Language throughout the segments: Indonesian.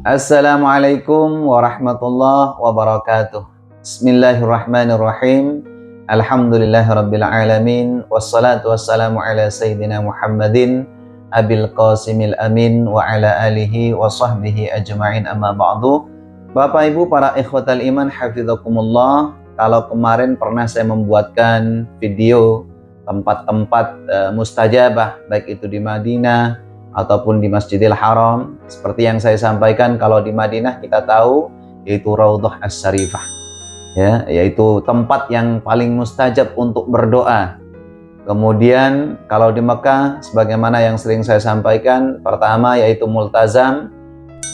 Assalamualaikum warahmatullahi wabarakatuh. Bismillahirrahmanirrahim. Alhamdulillahirabbil alamin wassalatu wassalamu ala sayyidina Muhammadin abil qasimil amin wa ala alihi wa sahbihi ajma'in, amma ba'du. Bapak Ibu para ikhwatal iman hafizakumullah, kalau kemarin pernah saya membuatkan video tempat-tempat mustajabah baik itu di Madinah ataupun di Masjidil Haram, seperti yang saya sampaikan, kalau di Madinah kita tahu yaitu Raudhah As-Syarifah, ya, yaitu tempat yang paling mustajab untuk berdoa. Kemudian kalau di Mekah, sebagaimana yang sering saya sampaikan, pertama yaitu multazam,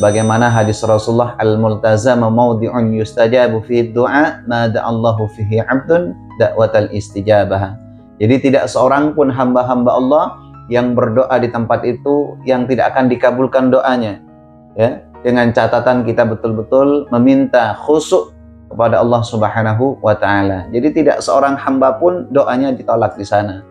bagaimana hadis Rasulullah, al-multazam mawdi'un yustajabu fi du'a ma da'allahu fihi 'abdun da'watal istijabah. Jadi tidak seorang pun hamba-hamba Allah yang berdoa di tempat itu yang tidak akan dikabulkan doanya, ya, dengan catatan kita betul-betul meminta khusyuk kepada Allah Subhanahu wa taala. Jadi tidak seorang hamba pun doanya ditolak di sana.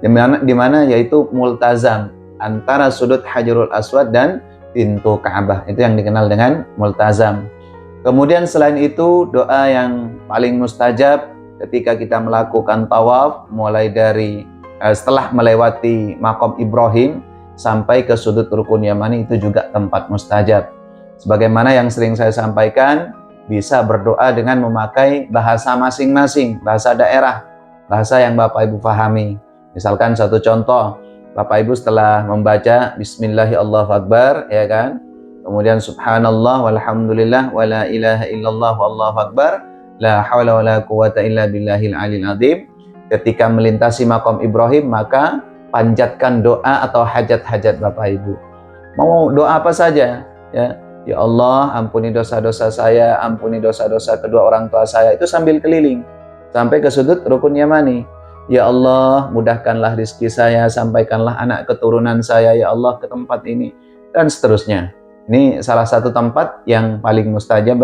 Di mana yaitu multazam antara sudut Hajarul Aswad dan pintu Ka'bah. Itu yang dikenal dengan multazam. Kemudian selain itu, doa yang paling mustajab ketika kita melakukan tawaf, mulai dari setelah melewati makom Ibrahim sampai ke sudut Rukun Yamani, itu juga tempat mustajab. Sebagaimana yang sering saya sampaikan, bisa berdoa dengan memakai bahasa masing-masing, bahasa daerah, bahasa yang Bapak Ibu pahami. Misalkan satu contoh, Bapak Ibu setelah membaca Bismillahirrahmanirrahim, ya kan, kemudian Subhanallah walhamdulillah wala ilaha illallah wallahu akbar la haula wala quwata illa billahil aliyil azim. Ketika melintasi makom Ibrahim, maka panjatkan doa atau hajat-hajat Bapak Ibu. Mau doa apa saja, ya. Ya Allah, ampuni dosa-dosa saya, ampuni dosa-dosa kedua orang tua saya. Itu sambil keliling sampai ke sudut Rukun Yamani. Ya Allah, mudahkanlah rezeki saya, sampaikanlah anak keturunan saya, ya Allah, ke tempat ini, dan seterusnya. Ini salah satu tempat yang paling mustajab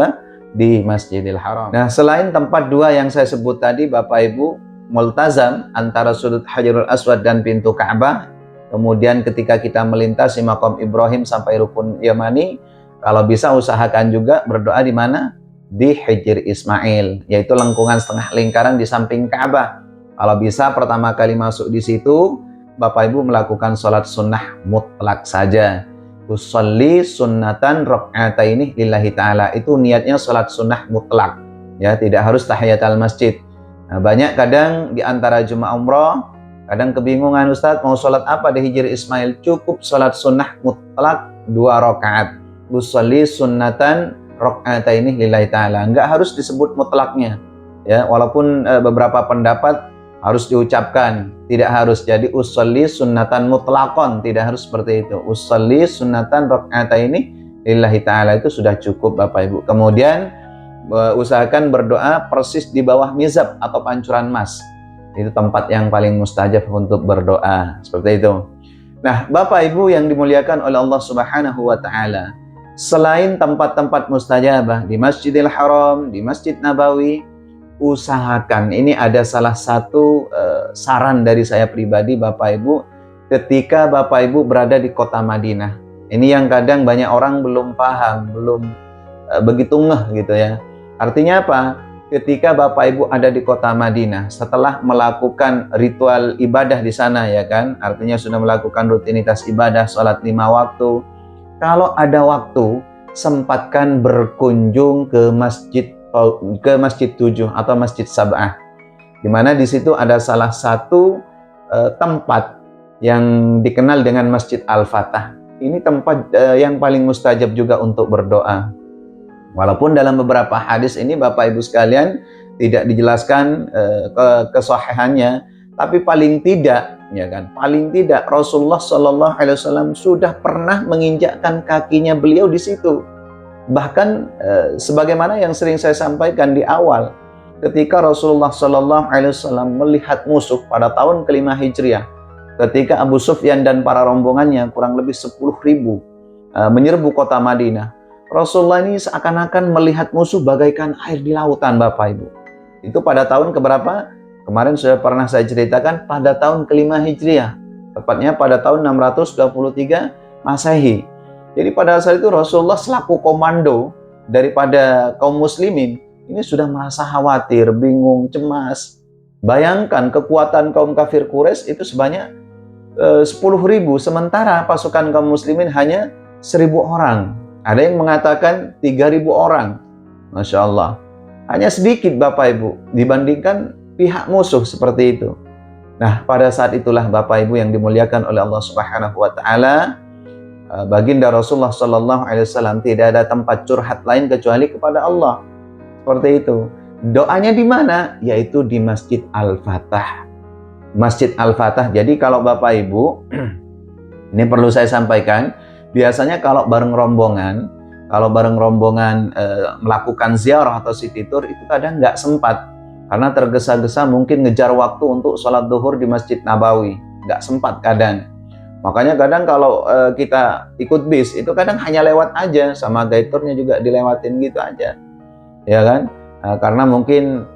di Masjidil Haram. Nah, selain tempat dua yang saya sebut tadi, Bapak Ibu, multazam antara sudut Hajarul Aswad dan pintu Ka'bah, kemudian ketika kita melintasi makom Ibrahim sampai Rukun Yamani, kalau bisa usahakan juga berdoa di mana? Di Hijr Ismail, yaitu lengkungan setengah lingkaran di samping Ka'bah. Kalau bisa pertama kali masuk di situ, Bapak Ibu melakukan sholat sunnah mutlak saja. Usolli sunnatan rok'ataini lillahi ta'ala. Itu niatnya sholat sunnah mutlak, ya, tidak harus tahiyatul masjid. Nah, banyak kadang di antara jemaah umroh kadang kebingungan, Ustadz mau sholat apa di Hijr Ismail? Cukup sholat sunnah mutlak 2 rakaat. Usolli sunnatan rok'ataini lillahi ta'ala. Enggak harus disebut mutlaknya, ya, walaupun beberapa pendapat harus diucapkan, tidak harus. Jadi usolli sunnatan mutlakon, tidak harus seperti itu. Usolli sunnatan rok'ataini lillahi ta'ala, itu sudah cukup Bapak Ibu. Kemudian usahakan berdoa persis di bawah mizab atau pancuran emas. Itu tempat yang paling mustajab untuk berdoa, seperti itu. Nah, Bapak Ibu yang dimuliakan oleh Allah Subhanahu wa taala, selain tempat-tempat mustajabah di Masjidil Haram, di Masjid Nabawi, usahakan, ini ada salah satu saran dari saya pribadi Bapak Ibu, ketika Bapak Ibu berada di kota Madinah. Ini yang kadang banyak orang belum paham, belum begitu ngeh gitu ya. Artinya apa? Ketika Bapak Ibu ada di kota Madinah, setelah melakukan ritual ibadah di sana, ya kan, artinya sudah melakukan rutinitas ibadah, sholat 5 waktu, kalau ada waktu, sempatkan berkunjung ke Masjid 7 atau Masjid Sab'ah, di mana di situ ada salah satu tempat yang dikenal dengan Masjid Al-Fatah. Ini tempat yang paling mustajab juga untuk berdoa. Walaupun dalam beberapa hadis ini Bapak Ibu sekalian tidak dijelaskan kesahihannya, tapi paling tidak, ya kan, paling tidak Rasulullah Shallallahu Alaihi Wasallam sudah pernah menginjakkan kakinya beliau di situ. Bahkan sebagaimana yang sering saya sampaikan di awal, ketika Rasulullah Shallallahu Alaihi Wasallam melihat musuh pada tahun ke-5 Hijriah, ketika Abu Sufyan dan para rombongannya kurang lebih 10.000 menyerbu kota Madinah, Rasulullah ini seakan-akan melihat musuh bagaikan air di lautan, Bapak Ibu. Itu pada tahun keberapa? Kemarin sudah pernah saya ceritakan, pada tahun ke-5 Hijriah. Tepatnya pada tahun 623 Masehi. Jadi pada saat itu Rasulullah selaku komando daripada kaum muslimin ini sudah merasa khawatir, bingung, cemas. Bayangkan kekuatan kaum kafir Quraisy itu sebanyak 10.000, sementara pasukan kaum muslimin hanya 1.000 orang. Ada yang mengatakan 3.000 orang. Masya Allah. Hanya sedikit Bapak Ibu dibandingkan pihak musuh seperti itu. Nah, pada saat itulah Bapak Ibu yang dimuliakan oleh Allah Subhanahu wa taala, baginda Rasulullah sallallahu alaihi wasallam tidak ada tempat curhat lain kecuali kepada Allah. Seperti itu. Doanya di mana? Yaitu di Masjid Al-Fatah. Masjid Al-Fatah. Jadi kalau Bapak Ibu, ini perlu saya sampaikan, biasanya kalau bareng rombongan melakukan ziarah atau city tour itu kadang nggak sempat karena tergesa-gesa, mungkin ngejar waktu untuk sholat duhur di Masjid Nabawi, nggak sempat kadang. Makanya kadang kalau kita ikut bis itu kadang hanya lewat aja, sama guide tournya juga dilewatin gitu aja, ya kan? Karena mungkin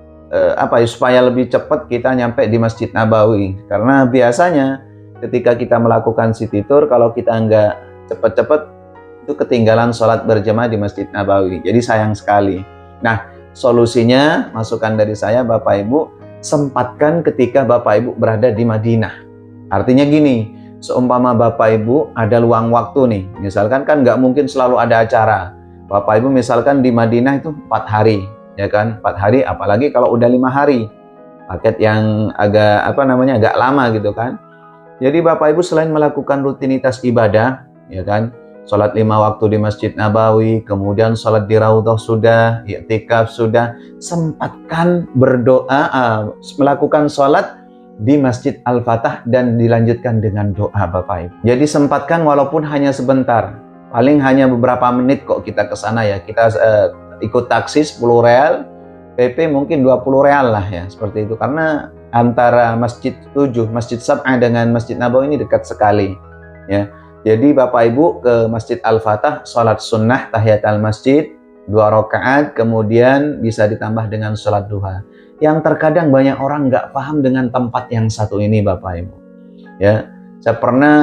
supaya lebih cepat kita nyampe di Masjid Nabawi. Karena biasanya ketika kita melakukan city tour, kalau kita nggak cepat-cepat itu ketinggalan sholat berjamaah di Masjid Nabawi. Jadi sayang sekali. Nah, solusinya, masukan dari saya Bapak Ibu, sempatkan ketika Bapak Ibu berada di Madinah. Artinya gini, seumpama Bapak Ibu ada luang waktu nih, misalkan kan nggak mungkin selalu ada acara. Bapak Ibu misalkan di Madinah itu 4 hari, ya kan? 4 hari, apalagi kalau udah 5 hari. Paket yang agak agak lama gitu kan. Jadi Bapak Ibu selain melakukan rutinitas ibadah, ya kan? Sholat 5 waktu di Masjid Nabawi, kemudian sholat di Raudhah sudah, i'tikaf sudah, sempatkan berdoa, melakukan sholat di Masjid Al-Fatah dan dilanjutkan dengan doa Bapak Ibu. Jadi sempatkan walaupun hanya sebentar, paling hanya beberapa menit kok kita ke sana ya. Kita ikut taksi 10 real, PP mungkin 20 real lah ya, seperti itu. Karena antara Masjid 7, Masjid Sab'ah dengan Masjid Nabawi ini dekat sekali ya. Jadi Bapak Ibu ke Masjid Al-Fatah, sholat sunnah tahiyatul masjid 2 rakaat, kemudian bisa ditambah dengan sholat duha. Yang terkadang banyak orang nggak paham dengan tempat yang satu ini Bapak Ibu. Ya, saya pernah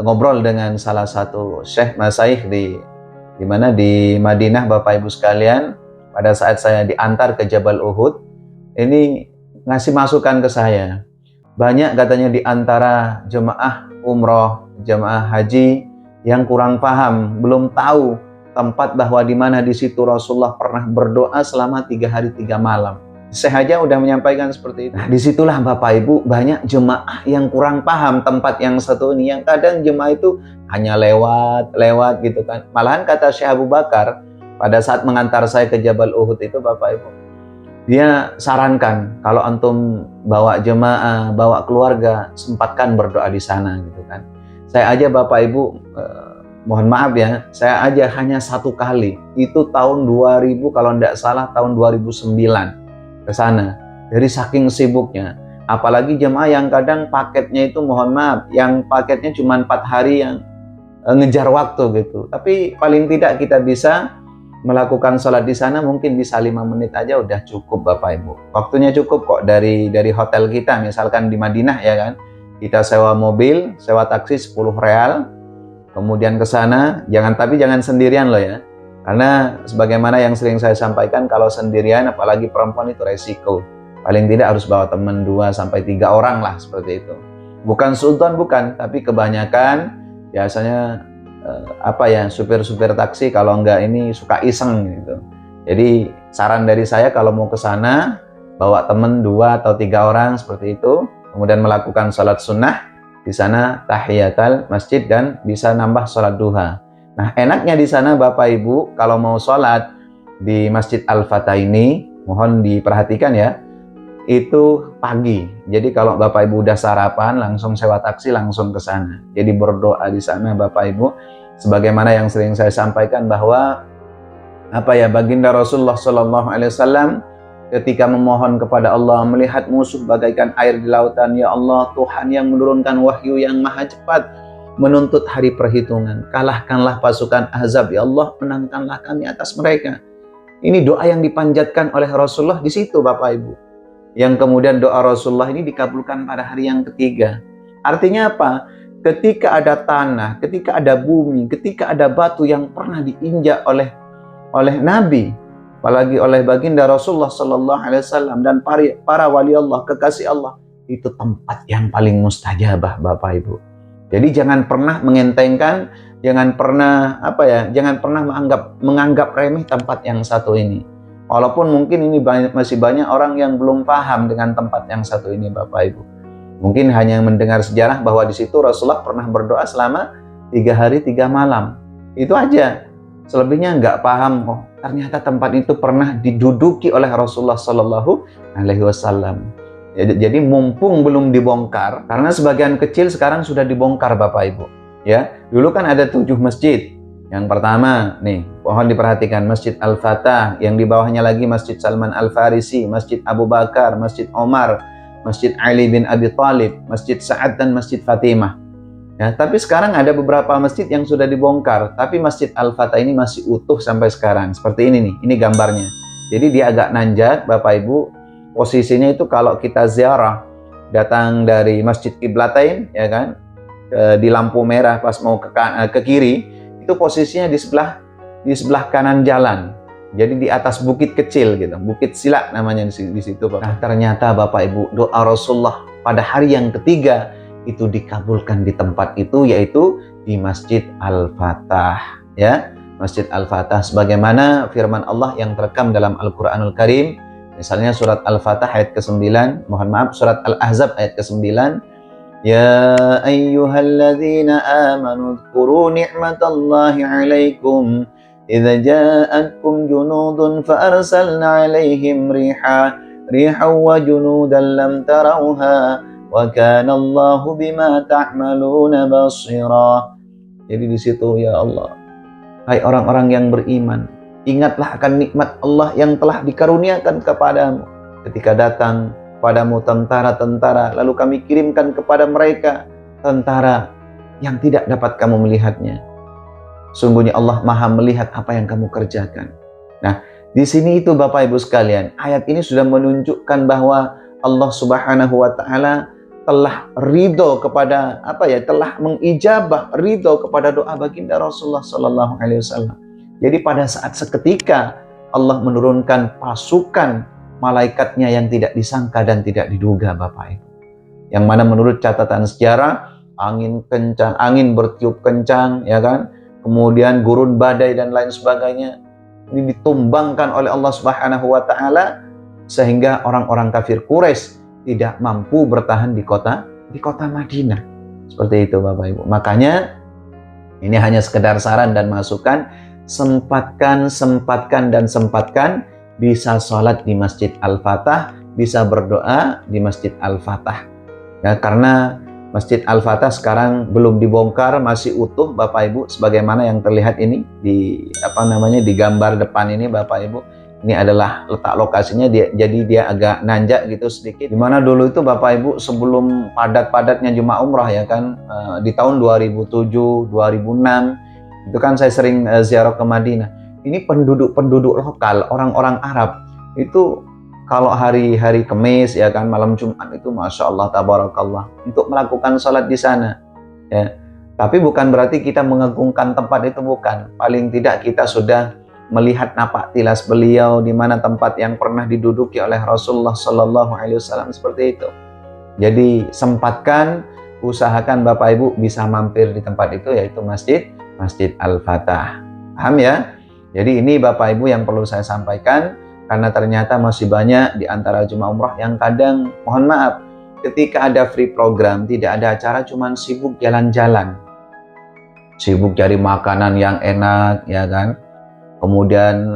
ngobrol dengan salah satu syekh masyayikh di Madinah Bapak Ibu sekalian. Pada saat saya diantar ke Jabal Uhud, ini ngasih masukan ke saya. Banyak katanya di antara jemaah umroh, jemaah haji yang kurang paham, belum tahu tempat bahwa di mana di situ Rasulullah pernah berdoa selama 3 hari 3 malam. Saya aja udah menyampaikan seperti itu. Nah, disitulah Bapak Ibu banyak jemaah yang kurang paham tempat yang satu ini. Yang kadang jemaah itu hanya lewat gitu kan. Malahan kata Syekh Abu Bakar pada saat mengantar saya ke Jabal Uhud itu Bapak Ibu, dia sarankan kalau antum bawa jemaah, bawa keluarga, sempatkan berdoa di sana gitu kan. Saya aja Bapak Ibu, mohon maaf ya, saya aja hanya 1 kali, itu tahun 2000 kalau tidak salah tahun 2009 ke sana. Dari saking sibuknya, apalagi jemaah yang kadang paketnya itu mohon maaf, yang paketnya cuma 4 hari yang ngejar waktu gitu. Tapi paling tidak kita bisa melakukan sholat di sana mungkin bisa 5 menit aja udah cukup Bapak Ibu. Waktunya cukup kok dari hotel kita, misalkan di Madinah ya kan. Kita sewa mobil, sewa taksi 10 real, kemudian ke sana, tapi jangan sendirian loh ya. Karena sebagaimana yang sering saya sampaikan, kalau sendirian apalagi perempuan itu resiko. Paling tidak harus bawa teman 2 sampai 3 orang lah seperti itu. Bukan sultan bukan, tapi kebanyakan biasanya supir-supir taksi kalau enggak ini suka iseng gitu. Jadi saran dari saya kalau mau ke sana bawa temen 2 atau 3 orang seperti itu, kemudian melakukan sholat sunnah di sana tahiyatul masjid dan bisa nambah sholat duha. Nah, enaknya di sana Bapak Ibu kalau mau sholat di Masjid Al-Fatah ini, mohon diperhatikan ya, itu pagi. Jadi kalau Bapak Ibu udah sarapan, langsung sewa taksi langsung ke sana. Jadi berdoa di sana Bapak Ibu, sebagaimana yang sering saya sampaikan bahwa baginda Rasulullah Shallallahu Alaihi Wasallam ketika memohon kepada Allah melihat musuh bagaikan air di lautan, ya Allah Tuhan yang menurunkan wahyu yang maha cepat menuntut hari perhitungan, kalahkanlah pasukan Ahzab ya Allah, menangkanlah kami atas mereka. Ini doa yang dipanjatkan oleh Rasulullah di situ Bapak Ibu. Yang kemudian doa Rasulullah ini dikabulkan pada hari yang ketiga. Artinya apa? ketika ada tanah, ketika ada bumi, ketika ada batu yang pernah diinjak oleh Nabi, apalagi oleh baginda Rasulullah Sallallahu Alaihi Wasallam dan para wali Allah, kekasih Allah, itu tempat yang paling mustajabah, Bapak Ibu. Jadi jangan pernah mengentengkan, jangan pernah menganggap remeh tempat yang satu ini. Walaupun mungkin ini masih banyak orang yang belum paham dengan tempat yang satu ini, Bapak Ibu. Mungkin hanya mendengar sejarah bahwa di situ Rasulullah pernah berdoa selama 3 hari 3 malam. Itu aja. Selebihnya nggak paham. Oh, ternyata tempat itu pernah diduduki oleh Rasulullah Sallallahu Alaihi Wasallam. Jadi mumpung belum dibongkar, karena sebagian kecil sekarang sudah dibongkar, Bapak Ibu. Ya, dulu kan ada 7 masjid. Yang pertama, nih, mohon diperhatikan, Masjid Al-Fatah, yang di bawahnya lagi Masjid Salman Al-Farisi, Masjid Abu Bakar, Masjid Omar, Masjid Ali bin Abi Thalib, Masjid Sa'ad, dan Masjid Fatimah. Ya, tapi sekarang ada beberapa masjid yang sudah dibongkar, tapi Masjid Al-Fatah ini masih utuh sampai sekarang. Seperti ini nih, ini gambarnya. Jadi dia agak nanjak, Bapak Ibu. Posisinya itu kalau kita ziarah, datang dari Masjid Qiblatain, ya kan, di lampu merah pas mau ke kiri, itu posisinya di sebelah kanan jalan. Jadi di atas bukit kecil gitu, Bukit Sila namanya di situ, Bapak. Nah, ternyata Bapak Ibu, doa Rasulullah pada hari yang ketiga itu dikabulkan di tempat itu, yaitu di Masjid Al-Fatah, ya. Masjid Al-Fatah sebagaimana firman Allah yang terekam dalam Al-Qur'anul Karim. Misalnya surat Al-Fatah ayat ke-9, surat Al-Ahzab ayat ke-9. Ya ayyuhalladzina amanu dzkuru ni'matallahi 'alaikum idza ja'atkum junudun fa arsalna 'alaihim rihan wa junudan lam tarawha wa kana Allahu bima ta'maluna basira. Jadi di situ, ya Allah, hai orang-orang yang beriman, ingatlah akan nikmat Allah yang telah dikaruniakan kepadamu ketika datang padamu tentara-tentara, lalu kami kirimkan kepada mereka tentara yang tidak dapat kamu melihatnya. Sungguhnya Allah Maha melihat apa yang kamu kerjakan. Nah, di sini itu Bapak Ibu sekalian, ayat ini sudah menunjukkan bahwa Allah Subhanahu wa taala telah ridho kepada telah mengijabah ridho kepada doa baginda Rasulullah sallallahu alaihi wasallam. Jadi pada saat seketika Allah menurunkan pasukan malaikatnya yang tidak disangka dan tidak diduga, Bapak Ibu. Yang mana menurut catatan sejarah, angin kencang, angin bertiup kencang, ya kan? Kemudian gurun badai dan lain sebagainya. Ini ditumbangkan oleh Allah Subhanahu wa taala sehingga orang-orang kafir Quraisy tidak mampu bertahan di kota Madinah. Seperti itu, Bapak Ibu. Makanya ini hanya sekedar saran dan masukan, sempatkan bisa sholat di Masjid Al-Fatah, bisa berdoa di Masjid Al-Fatah. Ya, karena Masjid Al-Fatah sekarang belum dibongkar, masih utuh, Bapak Ibu, sebagaimana yang terlihat ini di gambar depan ini, Bapak Ibu. Ini adalah letak lokasinya, jadi dia agak nanjak gitu sedikit. Dimana dulu itu Bapak Ibu sebelum padat-padatnya jemaah umrah, ya kan, di tahun 2007, 2006 itu kan saya sering ziarah ke Madinah. Ini penduduk lokal, orang-orang Arab itu kalau hari-hari Kamis, ya kan, malam Jumat itu Masya Allah, Tabarakallah, untuk melakukan sholat di sana, ya. Tapi bukan berarti kita mengagungkan tempat itu, bukan. Paling tidak kita sudah melihat napak tilas beliau di mana tempat yang pernah diduduki oleh Rasulullah Sallallahu Alaihi Wasallam, seperti itu. Jadi sempatkan, usahakan Bapak Ibu bisa mampir di tempat itu, yaitu Masjid Al-Fatah. Paham ya? Jadi ini Bapak Ibu yang perlu saya sampaikan. Karena ternyata masih banyak di antara jemaah umrah yang kadang, mohon maaf, ketika ada free program, tidak ada acara, cuman sibuk jalan-jalan. Sibuk cari makanan yang enak, ya kan? Kemudian,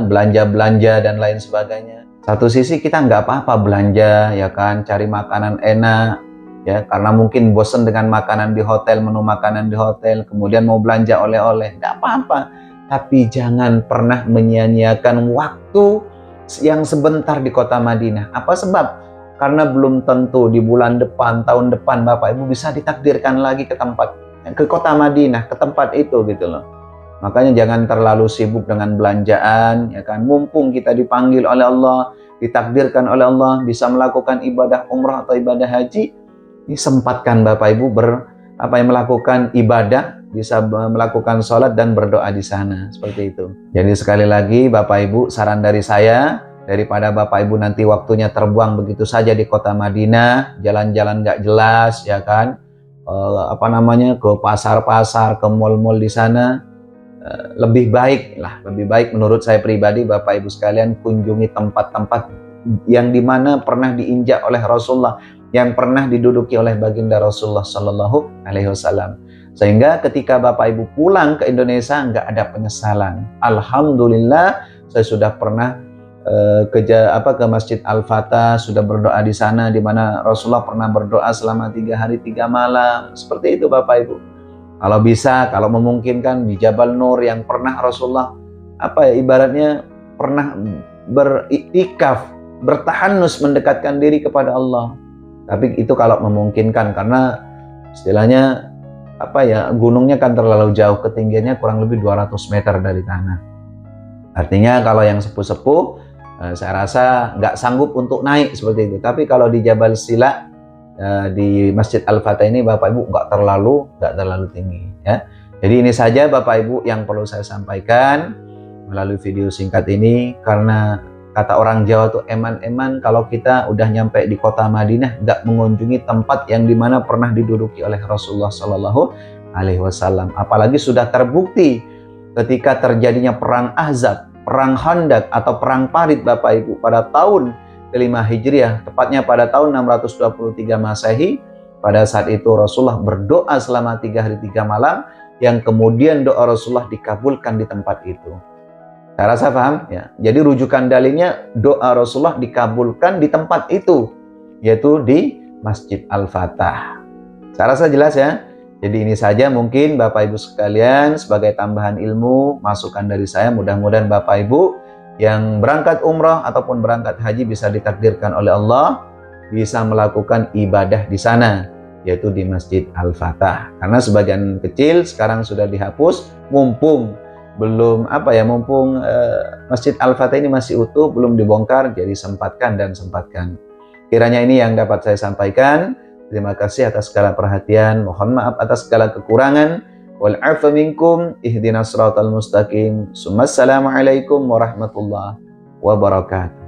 belanja-belanja dan lain sebagainya. Satu sisi kita nggak apa-apa belanja, ya kan? Cari makanan enak, ya, karena mungkin bosan dengan makanan di hotel, menu makanan di hotel, kemudian mau belanja oleh-oleh, nggak apa-apa. Tapi jangan pernah menyia-nyiakan waktu yang sebentar di kota Madinah. Apa sebab? Karena belum tentu di bulan depan, tahun depan Bapak Ibu bisa ditakdirkan lagi ke kota Madinah, ke tempat itu gitu loh. Makanya jangan terlalu sibuk dengan belanjaan, ya kan. Mumpung kita dipanggil oleh Allah, ditakdirkan oleh Allah bisa melakukan ibadah umrah atau ibadah haji, Ini sempatkan Bapak Ibu melakukan ibadah, bisa melakukan sholat dan berdoa di sana, seperti itu. Jadi sekali lagi Bapak Ibu, saran dari saya, daripada Bapak Ibu nanti waktunya terbuang begitu saja di kota Madinah, jalan-jalan nggak jelas, ya kan, ke pasar-pasar, ke mal-mal di sana, lebih baik menurut saya pribadi Bapak Ibu sekalian kunjungi tempat-tempat yang dimana pernah diinjak oleh Rasulullah, yang pernah diduduki oleh baginda Rasulullah Sallallahu Alaihi Wasallam, sehingga ketika Bapak Ibu pulang ke Indonesia nggak ada penyesalan. Alhamdulillah saya sudah pernah ke Masjid Al-Fatah, sudah berdoa di sana, di mana Rasulullah pernah berdoa selama 3 hari 3 malam, seperti itu Bapak Ibu. Kalau bisa, kalau memungkinkan di Jabal Nur yang pernah Rasulullah ibaratnya pernah beriktikaf, bertahanus mendekatkan diri kepada Allah. Tapi itu kalau memungkinkan, karena istilahnya gunungnya kan terlalu jauh, ketinggiannya kurang lebih 200 meter dari tanah. Artinya kalau yang sepuh-sepuh saya rasa nggak sanggup untuk naik seperti itu. Tapi kalau di Jabal Sila, di Masjid Al-Fatah ini Bapak Ibu nggak terlalu tinggi, ya. Jadi ini saja Bapak Ibu yang perlu saya sampaikan melalui video singkat ini, karena kata orang Jawa tuh eman-eman kalau kita udah nyampe di kota Madinah nggak mengunjungi tempat yang dimana pernah diduduki oleh Rasulullah Sallallahu Alaihi Wasallam. Apalagi sudah terbukti ketika terjadinya perang Ahzab, perang Khandaq atau perang Parit Bapak Ibu pada tahun ke-5 Hijriah, tepatnya pada tahun 623 Masehi. Pada saat itu Rasulullah berdoa selama 3 hari 3 malam, yang kemudian doa Rasulullah dikabulkan di tempat itu. Saya rasa paham ya. Jadi rujukan dalilnya doa Rasulullah dikabulkan di tempat itu, yaitu di Masjid Al-Fatah. Saya rasa jelas ya. Jadi ini saja mungkin Bapak Ibu sekalian sebagai tambahan ilmu, masukan dari saya. Mudah-mudahan Bapak Ibu yang berangkat umrah ataupun berangkat haji bisa ditakdirkan oleh Allah bisa melakukan ibadah di sana, yaitu di Masjid Al-Fatah. Karena sebagian kecil sekarang sudah dihapus, mumpung Masjid Al-Fatah ini masih utuh, belum dibongkar, jadi sempatkan. Kiranya ini yang dapat saya sampaikan. Terima kasih atas segala perhatian, mohon maaf atas segala kekurangan. Wal 'afwa minkum, ihdinas siratal mustaqim. Assalamualaikum warahmatullahi wabarakatuh.